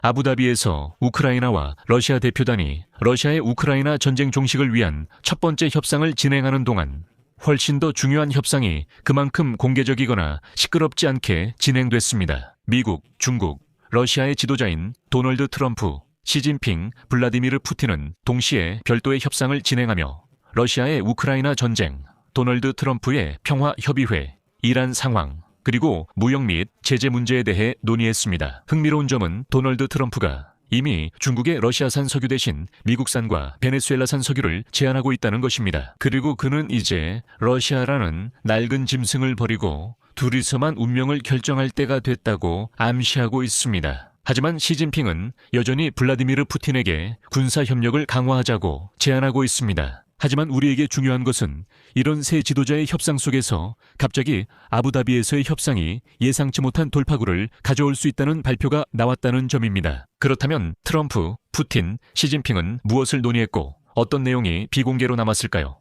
아부다비에서 우크라이나와 러시아 대표단이 러시아의 우크라이나 전쟁 종식을 위한 첫 번째 협상을 진행하는 동안 훨씬 더 중요한 협상이 그만큼 공개적이거나 시끄럽지 않게 진행됐습니다. 미국, 중국, 러시아의 지도자인 도널드 트럼프, 시진핑, 블라디미르 푸틴은 동시에 별도의 협상을 진행하며 러시아의 우크라이나 전쟁, 도널드 트럼프의 평화협의회, 이란 상황, 그리고 무역 및 제재 문제에 대해 논의했습니다. 흥미로운 점은 도널드 트럼프가 이미 중국의 러시아산 석유 대신 미국산과 베네수엘라산 석유를 제한하고 있다는 것입니다. 그리고 그는 이제 러시아라는 낡은 짐승을 버리고 둘이서만 운명을 결정할 때가 됐다고 암시하고 있습니다. 하지만 시진핑은 여전히 블라디미르 푸틴에게 군사협력을 강화하자고 제안하고 있습니다. 하지만 우리에게 중요한 것은 이런 세 지도자의 협상 속에서 갑자기 아부다비에서의 협상이 예상치 못한 돌파구를 가져올 수 있다는 발표가 나왔다는 점입니다. 그렇다면 트럼프, 푸틴, 시진핑은 무엇을 논의했고 어떤 내용이 비공개로 남았을까요?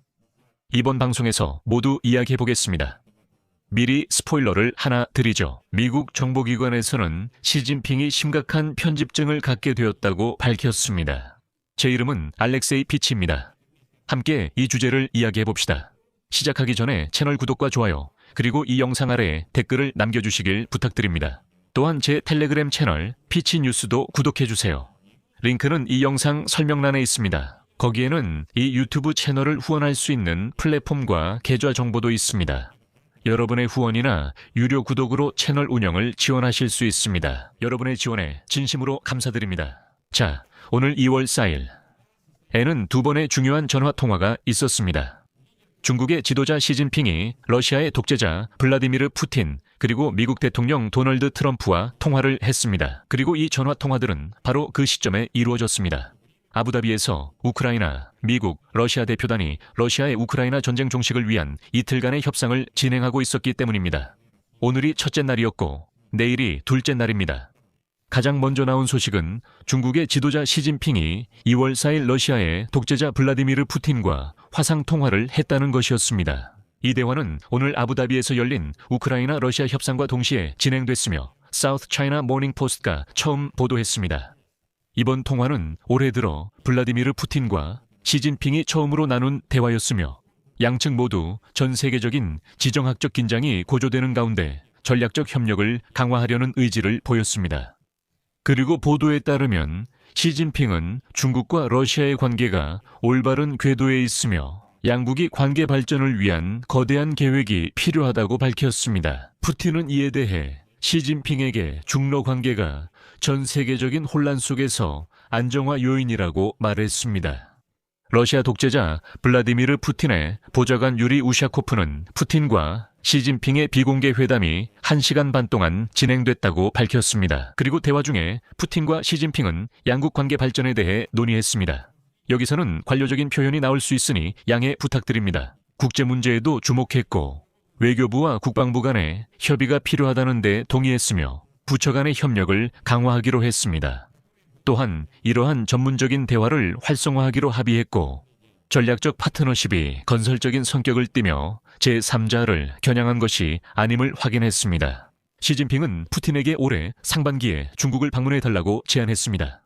이번 방송에서 모두 이야기해보겠습니다. 미리 스포일러를 하나 드리죠. 미국 정보기관에서는 시진핑이 심각한 편집증을 갖게 되었다고 밝혔습니다. 제 이름은 알렉세이 피치입니다. 함께 이 주제를 이야기해봅시다. 시작하기 전에 채널 구독과 좋아요, 그리고 이 영상 아래에 댓글을 남겨주시길 부탁드립니다. 또한 제 텔레그램 채널 피치뉴스도 구독해주세요. 링크는 이 영상 설명란에 있습니다. 거기에는 이 유튜브 채널을 후원할 수 있는 플랫폼과 계좌 정보도 있습니다. 여러분의 후원이나 유료 구독으로 채널 운영을 지원하실 수 있습니다. 여러분의 지원에 진심으로 감사드립니다. 자, 오늘 2월 4일 에는 두 번의 중요한 전화통화가 있었습니다. 중국의 지도자 시진핑이 러시아의 독재자 블라디미르 푸틴 그리고 미국 대통령 도널드 트럼프와 통화를 했습니다. 그리고 이 전화통화들은 바로 그 시점에 이루어졌습니다. 아부다비에서 우크라이나, 미국, 러시아 대표단이 러시아의 우크라이나 전쟁 종식을 위한 이틀간의 협상을 진행하고 있었기 때문입니다. 오늘이 첫째 날이었고 내일이 둘째 날입니다. 가장 먼저 나온 소식은 중국의 지도자 시진핑이 2월 4일 러시아의 독재자 블라디미르 푸틴과 화상통화를 했다는 것이었습니다. 이 대화는 오늘 아부다비에서 열린 우크라이나 러시아 협상과 동시에 진행됐으며 사우스 차이나 모닝 포스트가 처음 보도했습니다. 이번 통화는 올해 들어 블라디미르 푸틴과 시진핑이 처음으로 나눈 대화였으며 양측 모두 전 세계적인 지정학적 긴장이 고조되는 가운데 전략적 협력을 강화하려는 의지를 보였습니다. 그리고 보도에 따르면 시진핑은 중국과 러시아의 관계가 올바른 궤도에 있으며 양국이 관계 발전을 위한 거대한 계획이 필요하다고 밝혔습니다. 푸틴은 이에 대해 시진핑에게 중러 관계가 전 세계적인 혼란 속에서 안정화 요인이라고 말했습니다. 러시아 독재자 블라디미르 푸틴의 보좌관 유리 우샤코프는 푸틴과 시진핑의 비공개 회담이 1시간 반 동안 진행됐다고 밝혔습니다. 그리고 대화 중에 푸틴과 시진핑은 양국 관계 발전에 대해 논의했습니다. 여기서는 관료적인 표현이 나올 수 있으니 양해 부탁드립니다. 국제 문제에도 주목했고 외교부와 국방부 간의 협의가 필요하다는 데 동의했으며 부처 간의 협력을 강화하기로 했습니다. 또한 이러한 전문적인 대화를 활성화하기로 합의했고 전략적 파트너십이 건설적인 성격을 띠며 제3자를 겨냥한 것이 아님을 확인했습니다. 시진핑은 푸틴에게 올해 상반기에 중국을 방문해달라고 제안했습니다.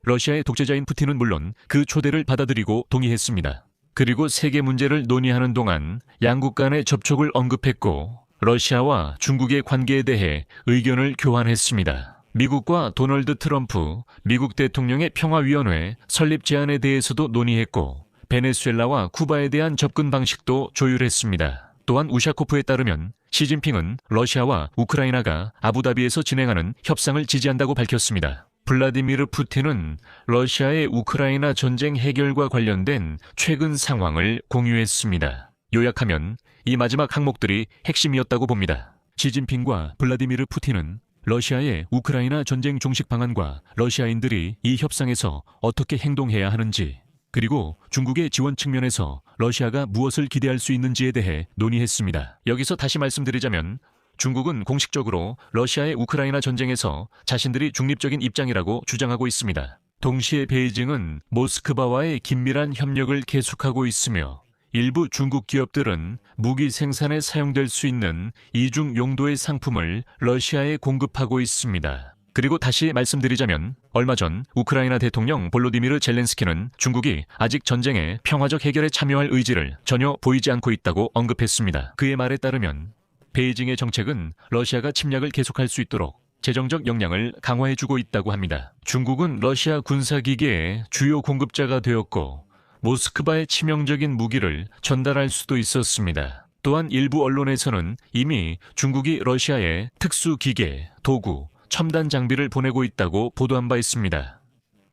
러시아의 독재자인 푸틴은 물론 그 초대를 받아들이고 동의했습니다. 그리고 세계 문제를 논의하는 동안 양국 간의 접촉을 언급했고 러시아와 중국의 관계에 대해 의견을 교환했습니다. 미국과 도널드 트럼프, 미국 대통령의 평화위원회 설립 제안에 대해서도 논의했고 베네수엘라와 쿠바에 대한 접근 방식도 조율했습니다. 또한 우샤코프에 따르면 시진핑은 러시아와 우크라이나가 아부다비에서 진행하는 협상을 지지한다고 밝혔습니다. 블라디미르 푸틴은 러시아의 우크라이나 전쟁 해결과 관련된 최근 상황을 공유했습니다. 요약하면 이 마지막 항목들이 핵심이었다고 봅니다. 시진핑과 블라디미르 푸틴은 러시아의 우크라이나 전쟁 종식 방안과 러시아인들이 이 협상에서 어떻게 행동해야 하는지, 그리고 중국의 지원 측면에서 러시아가 무엇을 기대할 수 있는지에 대해 논의했습니다. 여기서 다시 말씀드리자면 중국은 공식적으로 러시아의 우크라이나 전쟁에서 자신들이 중립적인 입장이라고 주장하고 있습니다. 동시에 베이징은 모스크바와의 긴밀한 협력을 계속하고 있으며 일부 중국 기업들은 무기 생산에 사용될 수 있는 이중 용도의 상품을 러시아에 공급하고 있습니다. 그리고 다시 말씀드리자면 얼마 전 우크라이나 대통령 볼로디미르 젤렌스키는 중국이 아직 전쟁의 평화적 해결에 참여할 의지를 전혀 보이지 않고 있다고 언급했습니다. 그의 말에 따르면 베이징의 정책은 러시아가 침략을 계속할 수 있도록 재정적 역량을 강화해주고 있다고 합니다. 중국은 러시아 군사기계의 주요 공급자가 되었고 모스크바에 치명적인 무기를 전달할 수도 있었습니다. 또한 일부 언론에서는 이미 중국이 러시아에 특수기계, 도구, 첨단 장비를 보내고 있다고 보도한 바 있습니다.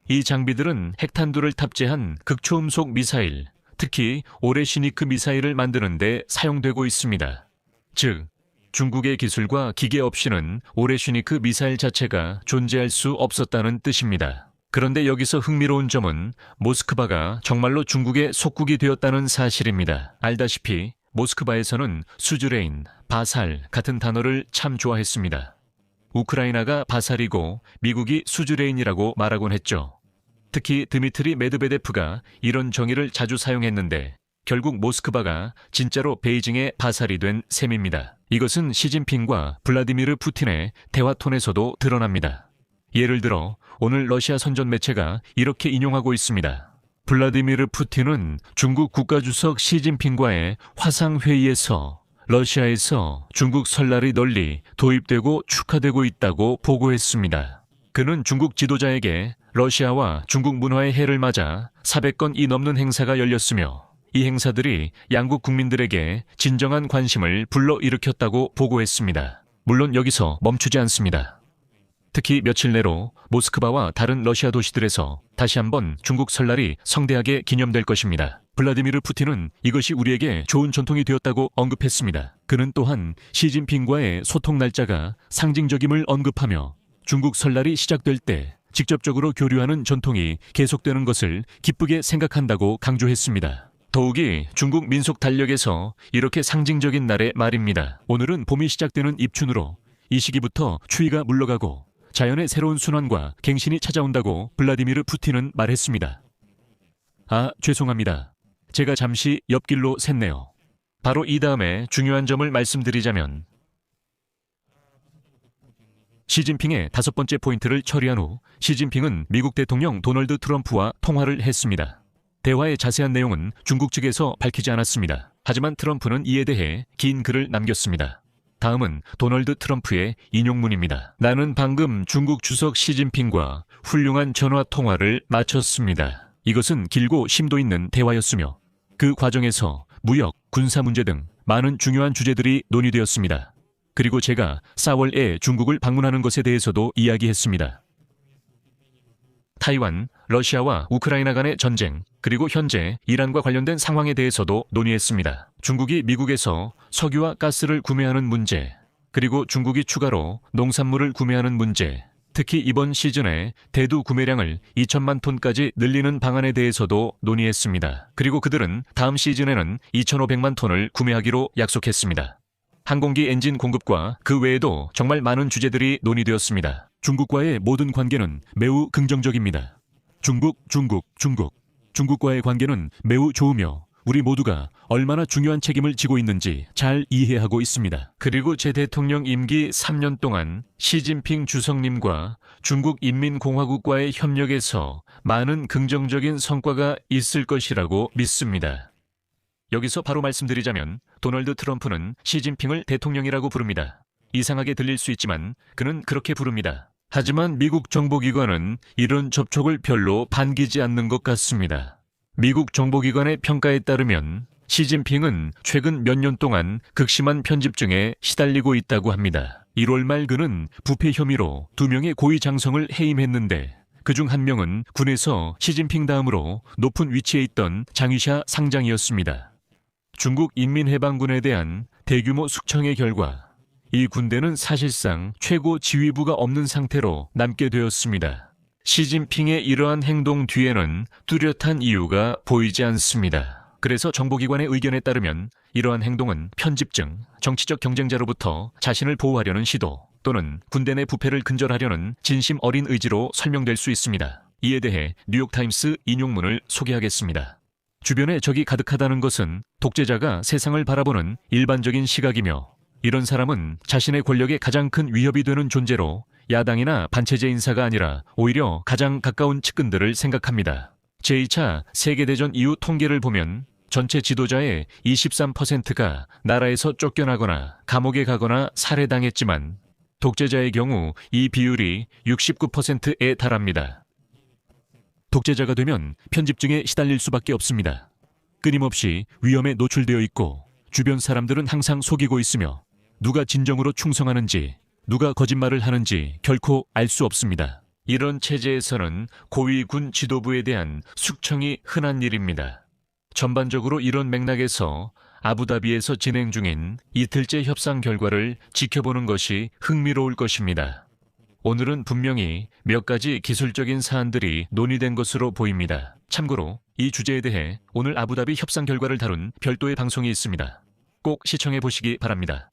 이 장비들은 핵탄두를 탑재한 극초음속 미사일, 특히 오레시니크 미사일을 만드는 데 사용되고 있습니다. 즉, 중국의 기술과 기계 없이는 오레시니크 미사일 자체가 존재할 수 없었다는 뜻입니다. 그런데 여기서 흥미로운 점은 모스크바가 정말로 중국의 속국이 되었다는 사실입니다. 알다시피 모스크바에서는 수즈레인, 바살 같은 단어를 참 좋아했습니다. 우크라이나가 바살이고 미국이 수즈레인이라고 말하곤 했죠. 특히 드미트리 메드베데프가 이런 정의를 자주 사용했는데 결국 모스크바가 진짜로 베이징의 바살이 된 셈입니다. 이것은 시진핑과 블라디미르 푸틴의 대화 톤에서도 드러납니다. 예를 들어 오늘 러시아 선전 매체가 이렇게 인용하고 있습니다. 블라디미르 푸틴은 중국 국가주석 시진핑과의 화상회의에서 러시아에서 중국 설날이 널리 도입되고 축하되고 있다고 보고했습니다. 그는 중국 지도자에게 러시아와 중국 문화의 해를 맞아 400건이 넘는 행사가 열렸으며 이 행사들이 양국 국민들에게 진정한 관심을 불러일으켰다고 보고했습니다. 물론 여기서 멈추지 않습니다. 특히 며칠 내로 모스크바와 다른 러시아 도시들에서 다시 한번 중국 설날이 성대하게 기념될 것입니다. 블라디미르 푸틴은 이것이 우리에게 좋은 전통이 되었다고 언급했습니다. 그는 또한 시진핑과의 소통 날짜가 상징적임을 언급하며 중국 설날이 시작될 때 직접적으로 교류하는 전통이 계속되는 것을 기쁘게 생각한다고 강조했습니다. 더욱이 중국 민속 달력에서 이렇게 상징적인 날의 말입니다. 오늘은 봄이 시작되는 입춘으로 이 시기부터 추위가 물러가고 자연의 새로운 순환과 갱신이 찾아온다고 블라디미르 푸틴은 말했습니다. 아, 죄송합니다. 제가 잠시 옆길로 샜네요. 바로 이 다음에 중요한 점을 말씀드리자면 시진핑의 5번째 포인트를 처리한 후 시진핑은 미국 대통령 도널드 트럼프와 통화를 했습니다. 대화의 자세한 내용은 중국 측에서 밝히지 않았습니다. 하지만 트럼프는 이에 대해 긴 글을 남겼습니다. 다음은 도널드 트럼프의 인용문입니다. 나는 방금 중국 주석 시진핑과 훌륭한 전화 통화를 마쳤습니다. 이것은 길고 심도 있는 대화였으며 그 과정에서 무역, 군사 문제 등 많은 중요한 주제들이 논의되었습니다. 그리고 제가 4월에 중국을 방문하는 것에 대해서도 이야기했습니다. 타이완, 러시아와 우크라이나 간의 전쟁, 그리고 현재 이란과 관련된 상황에 대해서도 논의했습니다. 중국이 미국에서 석유와 가스를 구매하는 문제, 그리고 중국이 추가로 농산물을 구매하는 문제, 특히 이번 시즌에 대두 구매량을 2천만 톤까지 늘리는 방안에 대해서도 논의했습니다. 그리고 그들은 다음 시즌에는 2,500만 톤을 구매하기로 약속했습니다. 항공기 엔진 공급과 그 외에도 정말 많은 주제들이 논의되었습니다. 중국과의 모든 관계는 매우 긍정적입니다. 중국과의 관계는 매우 좋으며 우리 모두가 얼마나 중요한 책임을 지고 있는지 잘 이해하고 있습니다. 그리고 제 대통령 임기 3년 동안 시진핑 주석님과 중국 인민공화국과의 협력에서 많은 긍정적인 성과가 있을 것이라고 믿습니다. 여기서 바로 말씀드리자면 도널드 트럼프는 시진핑을 대통령이라고 부릅니다. 이상하게 들릴 수 있지만 그는 그렇게 부릅니다. 하지만 미국 정보기관은 이런 접촉을 별로 반기지 않는 것 같습니다. 미국 정보기관의 평가에 따르면 시진핑은 최근 몇 년 동안 극심한 편집증에 시달리고 있다고 합니다. 1월 말 그는 부패 혐의로 2명의 고위 장성을 해임했는데 그중 한 명은 군에서 시진핑 다음으로 높은 위치에 있던 장위샤 상장이었습니다. 중국 인민해방군에 대한 대규모 숙청의 결과 이 군대는 사실상 최고 지휘부가 없는 상태로 남게 되었습니다. 시진핑의 이러한 행동 뒤에는 뚜렷한 이유가 보이지 않습니다. 그래서 정보기관의 의견에 따르면 이러한 행동은 편집증, 정치적 경쟁자로부터 자신을 보호하려는 시도 또는 군대 내 부패를 근절하려는 진심 어린 의지로 설명될 수 있습니다. 이에 대해 뉴욕타임스 인용문을 소개하겠습니다. 주변에 적이 가득하다는 것은 독재자가 세상을 바라보는 일반적인 시각이며 이런 사람은 자신의 권력에 가장 큰 위협이 되는 존재로 야당이나 반체제 인사가 아니라 오히려 가장 가까운 측근들을 생각합니다. 제2차 세계대전 이후 통계를 보면 전체 지도자의 23%가 나라에서 쫓겨나거나 감옥에 가거나 살해당했지만 독재자의 경우 이 비율이 69%에 달합니다. 독재자가 되면 편집증에 시달릴 수밖에 없습니다. 끊임없이 위험에 노출되어 있고 주변 사람들은 항상 속이고 있으며 누가 진정으로 충성하는지 누가 거짓말을 하는지 결코 알 수 없습니다. 이런 체제에서는 고위 군 지도부에 대한 숙청이 흔한 일입니다. 전반적으로 이런 맥락에서 아부다비에서 진행 중인 이틀째 협상 결과를 지켜보는 것이 흥미로울 것입니다. 오늘은 분명히 몇 가지 기술적인 사안들이 논의된 것으로 보입니다. 참고로 이 주제에 대해 오늘 아부다비 협상 결과를 다룬 별도의 방송이 있습니다. 꼭 시청해 보시기 바랍니다.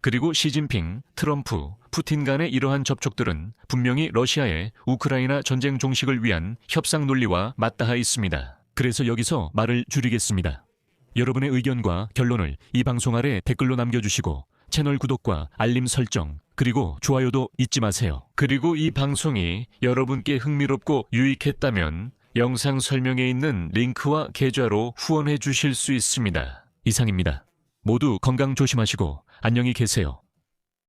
그리고 시진핑, 트럼프, 푸틴 간의 이러한 접촉들은 분명히 러시아의 우크라이나 전쟁 종식을 위한 협상 논리와 맞닿아 있습니다. 그래서 여기서 말을 줄이겠습니다. 여러분의 의견과 결론을 이 방송 아래 댓글로 남겨주시고 채널 구독과 알림 설정 그리고 좋아요도 잊지 마세요. 그리고 이 방송이 여러분께 흥미롭고 유익했다면 영상 설명에 있는 링크와 계좌로 후원해 주실 수 있습니다. 이상입니다. 모두 건강 조심하시고 안녕히 계세요.